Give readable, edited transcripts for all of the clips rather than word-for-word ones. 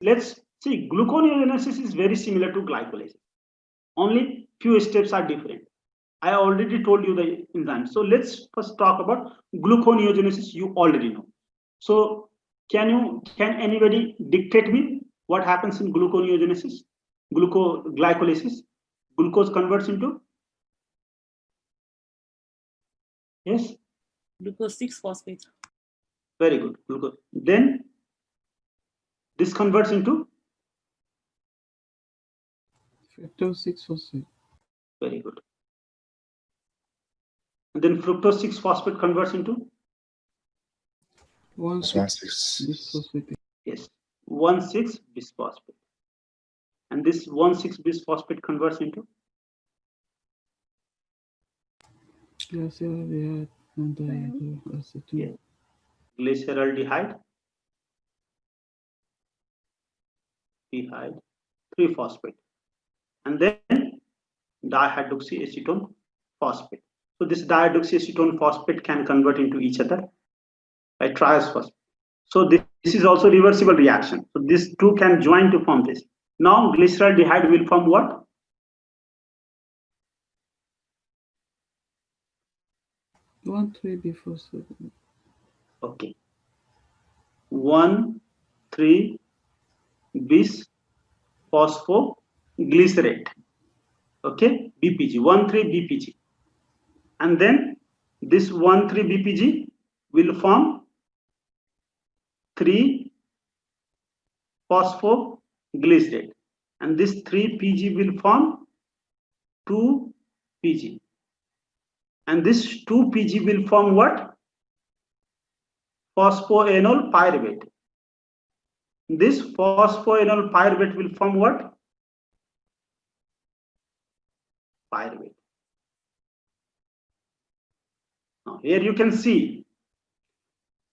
let's see, gluconeogenesis is very similar to glycolysis. Only few steps are different. I already told you the enzyme. So let's first talk about gluconeogenesis. You already know. So can anybody dictate me what happens in gluconeogenesis? Glycolysis. Glucose converts into, yes, glucose 6-phosphate. Very good. Glucose. Then this converts into fructose 6-phosphate. Very good. And then fructose 6-phosphate converts into 1,6-bisphosphate. Yes, 1,6-bisphosphate. And this 1,6-bisphosphate converts into Glyceraldehyde and diacetone. Yes, glyceraldehyde, 3-phosphate, and then dihydroxyacetone phosphate. So this dihydroxyacetone phosphate can convert into each other by triose phosphate. So this is also reversible reaction. So these two can join to form this. Now glyceraldehyde will form what? 1,3-biphosphate. Okay. 1,3-bisphosphoglycerate. Okay, BPG, 1,3-BPG. And then this 1,3-BPG will form 3-phosphoglycerate. And this 3-PG will form 2-PG. And this 2-PG will form what? Phosphoenol pyruvate. This phosphoenol pyruvate will form what? Pyruvate. Now here you can see,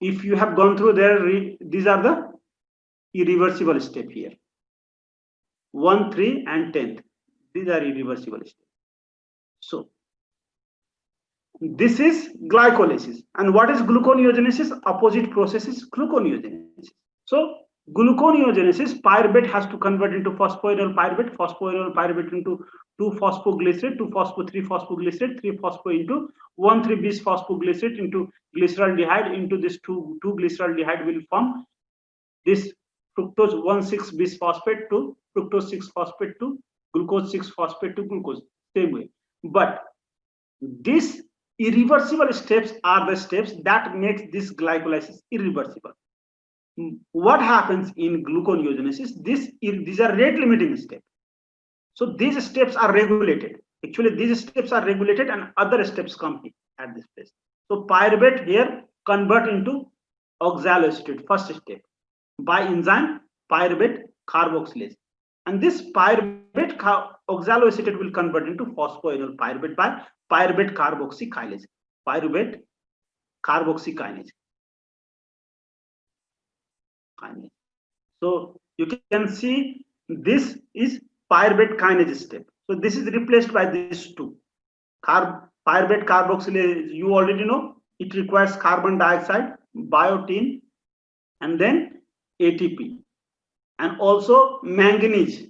if you have gone through there, these are the irreversible step here. 1, 3, and 10th. These are irreversible steps. So this is glycolysis. And what is gluconeogenesis? Opposite process is gluconeogenesis. So gluconeogenesis, pyruvate has to convert into phosphoenol pyruvate into 2-phosphoglycerate, 2-phospho-3-phosphoglycerate, 3-phospho into 1,3-bisphosphoglycerate into glyceraldehyde into this 2-glyceraldehyde will form this fructose 1,6-bisphosphate to fructose 6-phosphate to glucose 6-phosphate to glucose, same way. But these irreversible steps are the steps that makes this glycolysis irreversible. What happens in gluconeogenesis? These are rate limiting steps. So these steps are regulated. Actually, these steps are regulated and other steps come at this place. So pyruvate here convert into oxaloacetate, first step, by enzyme pyruvate carboxylase. And this pyruvate oxaloacetate will convert into phosphoenol pyruvate by pyruvate carboxykinase. Pyruvate carboxykinase. So you can see this is pyruvate kinase step. So this is replaced by these two. Pyruvate carboxylase, you already know, it requires carbon dioxide, biotin, and then ATP, and also manganese.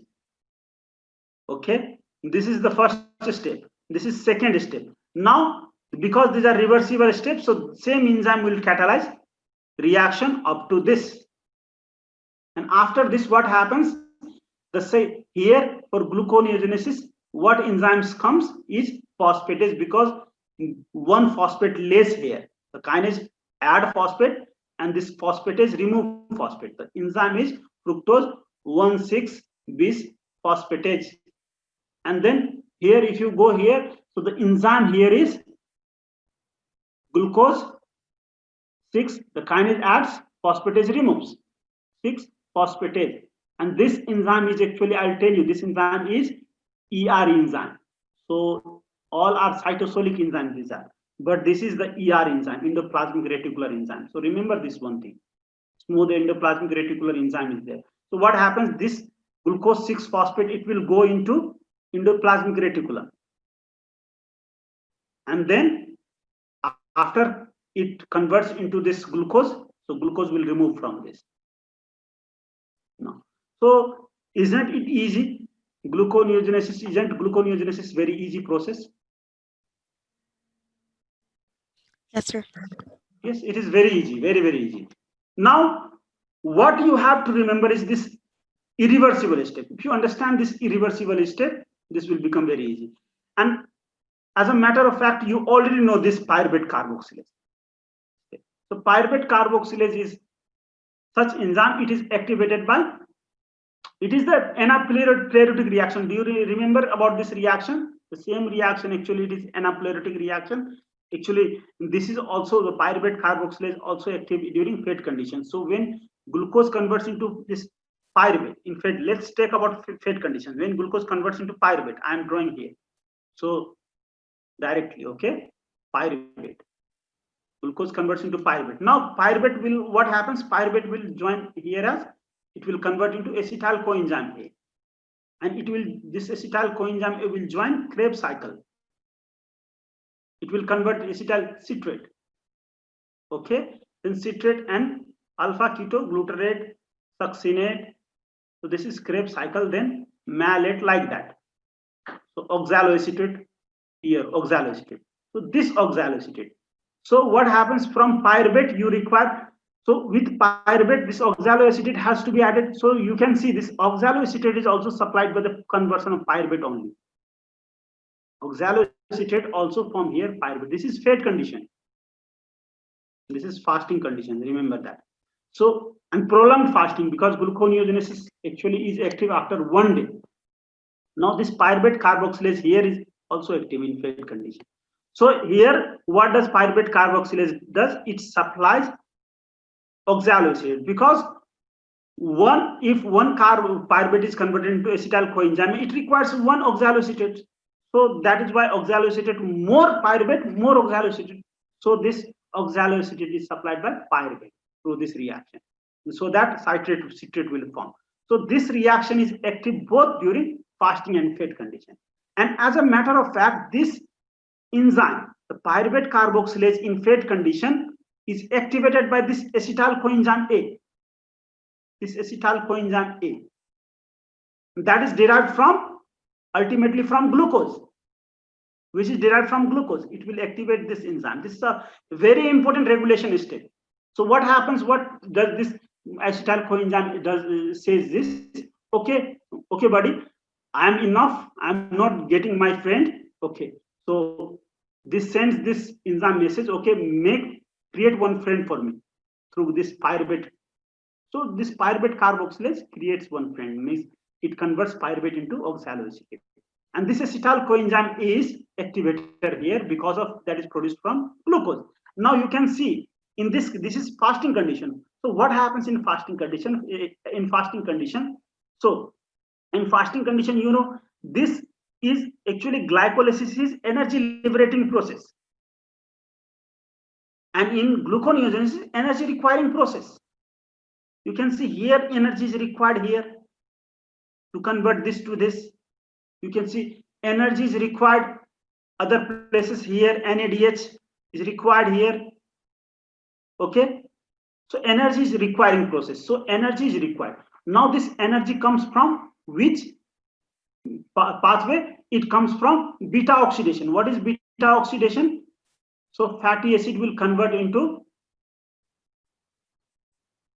Okay, this is the first step. This is second step. Now, because these are reversible steps, so same enzyme will catalyze reaction up to this. And after this, what happens? The say here for gluconeogenesis, what enzymes comes is phosphatase, because one phosphate less here. The kinase add phosphate and this phosphatase remove phosphate. The enzyme is fructose 1,6-bisphosphatase. And then here, if you go here, so the enzyme here is glucose 6, the kinase adds, phosphatase removes, 6-phosphatase. And this enzyme is actually, I'll tell you, this enzyme is ER enzyme. So all are cytosolic enzymes these are, but this is the ER enzyme, endoplasmic reticular enzyme. So remember this one thing, smooth endoplasmic reticular enzyme is there. So what happens, this glucose 6-phosphate, it will go into endoplasmic reticulum, and then after it converts into this glucose, so glucose will remove from this. Now, So isn't it easy? Gluconeogenesis, isn't gluconeogenesis very easy process? Yes, sir. Yes, it is very easy, very, very easy. Now, what you have to remember is this irreversible step. If you understand this irreversible step, this will become very easy. And as a matter of fact, you already know this pyruvate carboxylase. So pyruvate carboxylase is such enzyme, it is activated by, it is the anaplerotic reaction. Do you remember about this reaction? The same reaction, actually, it is anaplerotic reaction. Actually, this is also the pyruvate carboxylase also active during fed conditions. So when glucose converts into this pyruvate, in fact, let's talk about fed conditions. When glucose converts into pyruvate, I am drawing here. So directly, okay, pyruvate. Glucose converts into pyruvate. Now pyruvate will, what happens? Pyruvate will join here as, it will convert into acetyl coenzyme A, and it will, this acetyl coenzyme A will join Krebs cycle. It will convert acetyl citrate. Okay, then citrate and alpha ketoglutarate, succinate. So this is Krebs cycle, then malate, like that. So oxaloacetate here, oxaloacetate. So this oxaloacetate. So what happens from pyruvate? You require, so with pyruvate, this oxaloacetate has to be added. So you can see this oxaloacetate is also supplied by the conversion of pyruvate only. Oxaloacetate also from here pyruvate. This is fed condition. This is fasting condition. Remember that. So, and prolonged fasting, because gluconeogenesis actually is active after 1 day. Now this pyruvate carboxylase here is also active in fed condition. So here, what does pyruvate carboxylase does? It supplies oxaloacetate, because if one pyruvate is converted into acetyl coenzyme, it requires one oxaloacetate. So that is why oxaloacetate, more pyruvate, more oxaloacetate. So this oxaloacetate is supplied by pyruvate through this reaction, so that citrate will form. So this reaction is active both during fasting and fed condition. And as a matter of fact, this enzyme, the pyruvate carboxylase in fed condition, is activated by this acetyl coenzyme A. This acetyl coenzyme A, that is derived from, ultimately from glucose, which is derived from glucose. It will activate this enzyme. This is a very important regulation step. So what happens? What does this acetyl coenzyme does? Says this. Okay, buddy, I am enough. I am not getting my friend. Okay, so this sends this enzyme message. Okay, create one friend for me through this pyruvate. So this pyruvate carboxylase creates one friend, means it converts pyruvate into oxaloacetate. And this acetyl coenzyme is activated here because of that is produced from glucose. Now you can see in this is fasting condition. So what happens in fasting condition? So in fasting condition, you know, this is actually glycolysis is energy liberating process, and in gluconeogenesis, energy requiring process. You can see here energy is required here to convert this to this. You can see energy is required other places here. NADH is required here. Okay, so energy is requiring process. So energy is required. Now this energy comes from which pathway? It comes from beta oxidation. What is beta oxidation? So fatty acid will convert into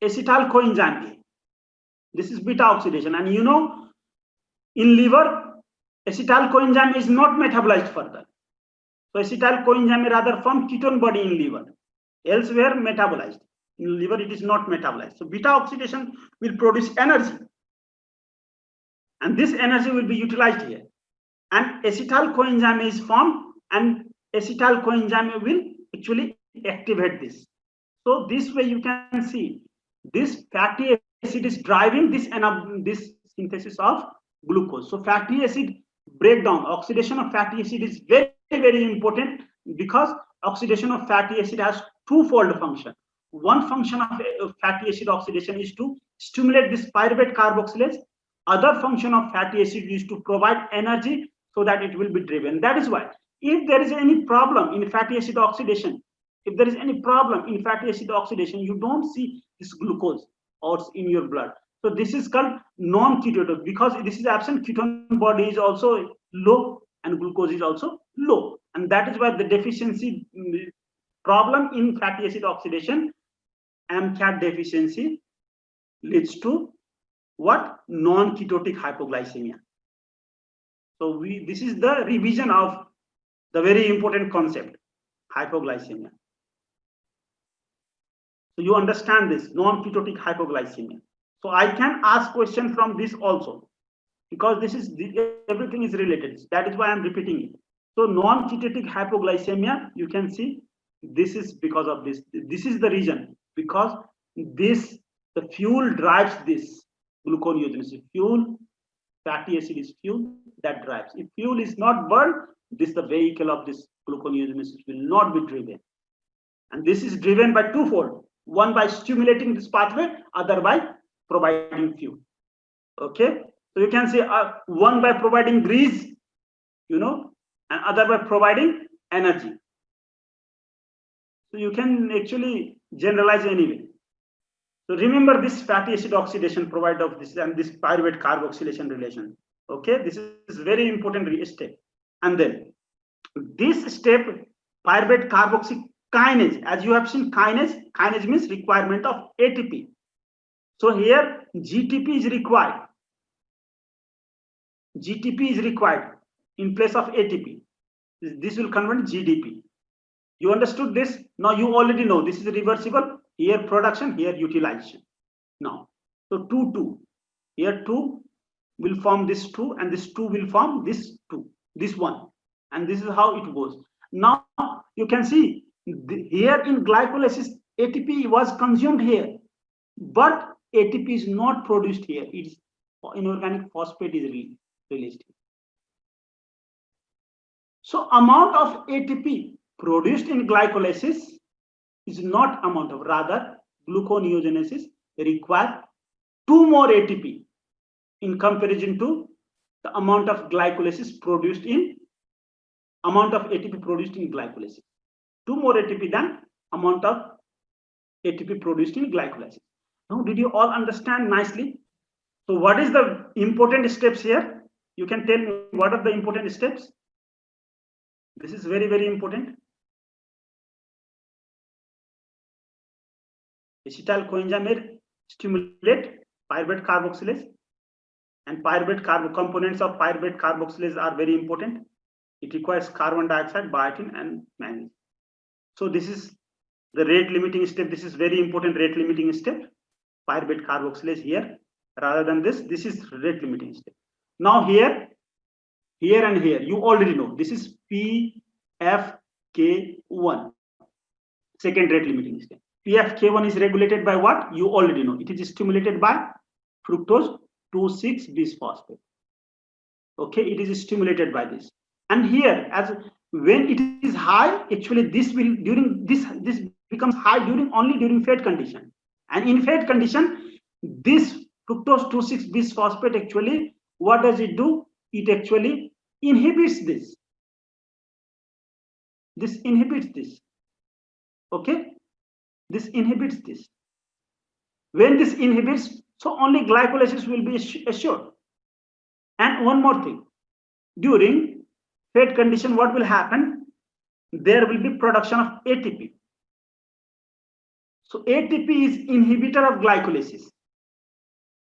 acetyl coenzyme A. This is beta oxidation, and you know, in liver, acetyl coenzyme is not metabolized further. So acetyl coenzyme rather form ketone body in liver. Elsewhere metabolized. In liver it is not metabolized. So beta oxidation will produce energy, and this energy will be utilized here. And acetyl coenzyme is formed, and acetyl coenzyme will actually activate this. So this way you can see this fatty acid is driving this synthesis of glucose. So fatty acid breakdown, oxidation of fatty acid is very, very important, because oxidation of fatty acid has twofold function. One function of fatty acid oxidation is to stimulate this pyruvate carboxylase. Other function of fatty acid is to provide energy so that it will be driven. That is why if there is any problem in fatty acid oxidation, you don't see this glucose or in your blood. So this is called non-ketotic because this is absent. Ketone body is also low and glucose is also low, and that is why the deficiency problem in fatty acid oxidation, MCAT deficiency, leads to what? Non-ketotic hypoglycemia. So this is the revision of the very important concept, hypoglycemia. So you understand this non-ketotic hypoglycemia. So I can ask question from this also, because this is everything is related. That is why I'm repeating it. So non-ketotic hypoglycemia, you can see this is because of this. This is the reason, because the fuel drives this gluconeogenesis. Fuel, fatty acid is fuel that drives. If fuel is not burned, the vehicle of this gluconeogenesis will not be driven. And this is driven by twofold. One by stimulating this pathway, other by providing fuel. Okay, so you can say one by providing grease, and other by providing energy. So you can actually generalize anyway. So remember this fatty acid oxidation provided of this and this pyruvate carboxylation relation. Okay, this is very important step. And then this step, pyruvate carboxy kinase, as you have seen, kinase means requirement of ATP. So here GTP is required. GTP is required in place of ATP. This will convert GDP. You understood this? Now you already know this is reversible. Here production, here utilization. Now, so 2, 2. Here 2 will form this 2, and this 2 will form this 2, this 1. And this is how it goes. Now you can see here in glycolysis, ATP was consumed here, but ATP is not produced here. It's inorganic phosphate is released. So amount of ATP produced in glycolysis is not amount of, rather gluconeogenesis require 2 more ATP in comparison to the amount of glycolysis produced in ATP produced in glycolysis. 2 more ATP than amount of ATP produced in glycolysis. Now, did you all understand nicely? So what is the important steps here? You can tell me what are the important steps? This is very, very important. Acetyl coenzyme stimulate pyruvate carboxylase, and components of pyruvate carboxylase are very important. It requires carbon dioxide, biotin, and manganese. So this is the rate limiting step. This is very important rate limiting step. Pyruvate carboxylase here, rather than this is rate limiting step. Now here and here, you already know this is PFK1, second rate limiting step. PFK1 is regulated by what? You already know. It is stimulated by fructose 2,6-bisphosphate. Okay, it is stimulated by this. And here, as when it is high, actually this will this becomes high only during fed condition. And in fed condition, this fructose 2,6-bisphosphate actually, what does it do? It actually inhibits this. This inhibits this. Okay, this inhibits this. When this inhibits, so only glycolysis will be assured. And one more thing, during fed condition, what will happen? There will be production of ATP. So ATP is inhibitor of glycolysis.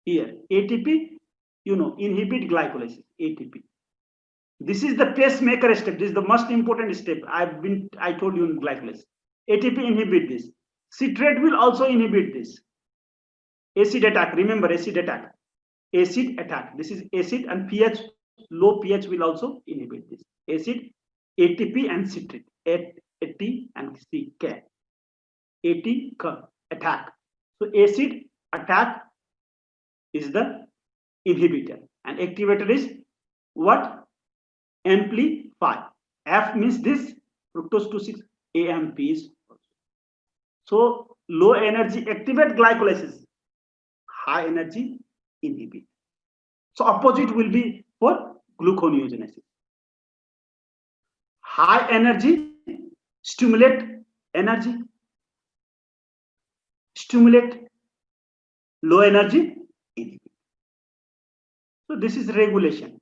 Here, ATP, inhibit glycolysis, ATP. This is the pacemaker step. This is the most important step I told you in glycolysis. ATP inhibit this. Citrate will also inhibit this. Acid attack, remember acid attack. Acid attack. This is acid, and pH, low pH will also inhibit this. Acid, ATP and citrate. AT and CK. AT attack. So acid attack is the inhibitor, and activator is what? Amplify. F means this, fructose 2,6, AMP is. So low energy activate glycolysis, high energy inhibit. So opposite will be for gluconeogenesis. High energy stimulate energy, stimulate low energy ADP. So this is regulation.